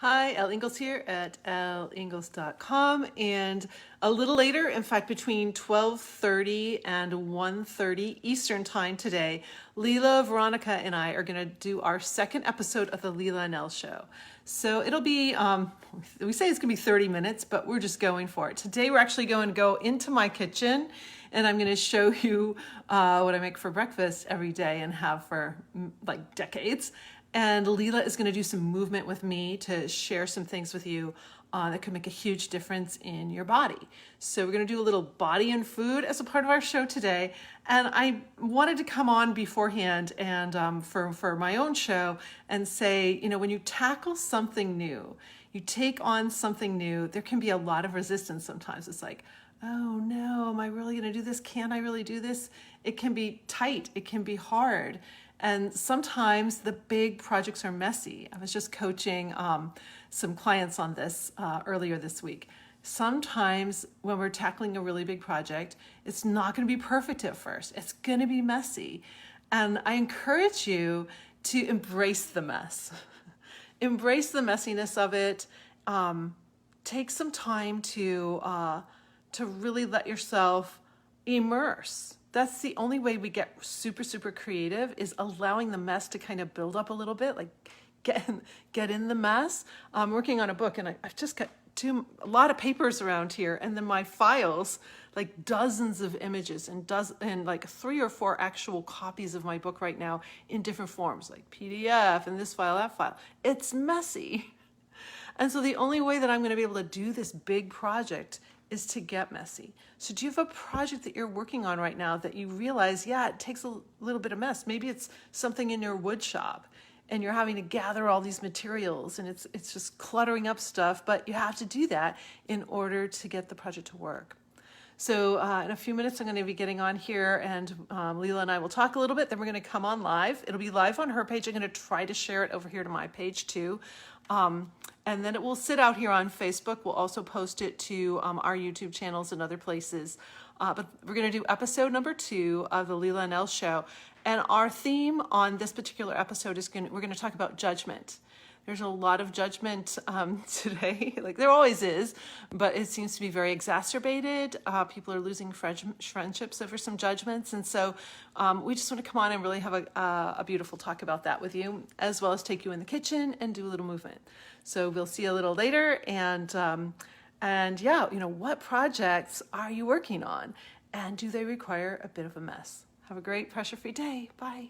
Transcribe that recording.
Hi, Elle Ingalls here at elleingles.com, and a little later, in fact, between 12:30 and 1:30 Eastern Time today, Lila, Veronica, and I are going to do our second episode of the Lila and Elle show. So it'll be, we say it's going to be 30 minutes, but we're just going for it. Today, we're actually going to go into my kitchen, and I'm going to show you what I make for breakfast every day and have for like decades. And Lila is going to do some movement with me to share some things with you that could make a huge difference in your body. So we're going to do a little body and food as a part of our show today. And I wanted to come on beforehand and for my own show and say, you know, when you tackle something new, you take on something new, there can be a lot of resistance sometimes. It's like, oh no, am I really going to do this? Can I really do this? It can be tight. It can be hard. And sometimes the big projects are messy. I was just coaching some clients on this earlier this week. Sometimes when we're tackling a really big project, it's not going to be perfect at first. It's going to be messy. And I encourage you to embrace the mess. Embrace the messiness of it. Take some time to really let yourself immerse. That's the only way we get super, super creative, is allowing the mess to kind of build up a little bit, like get in the mess. I'm working on a book, and I've just got a lot of papers around here, and then my files, like dozens of images and like 3 or 4 actual copies of my book right now in different forms, like PDF and this file, that file. It's messy. And so the only way that I'm going to be able to do this big project is to get messy. So do you have a project that you're working on right now that you realize, yeah, it takes a little bit of mess? Maybe it's something in your wood shop and you're having to gather all these materials and it's just cluttering up stuff, but you have to do that in order to get the project to work. So in a few minutes, I'm going to be getting on here, and Lila and I will talk a little bit. Then we're going to come on live. It'll be live on her page. I'm going to try to share it over here to my page too. And then it will sit out here on Facebook. We'll also post it to our YouTube channels and other places. But we're going to do episode number 2 of the Lila and Elle show. And our theme on this particular episode is we're going to talk about judgment. There's a lot of judgment today, like there always is, but it seems to be very exacerbated. People are losing friendships over some judgments. And so we just want to come on and really have a beautiful talk about that with you, as well as take you in the kitchen and do a little movement. So we'll see you a little later. And yeah, you know, what projects are you working on? And do they require a bit of a mess? Have a great pressure-free day. Bye.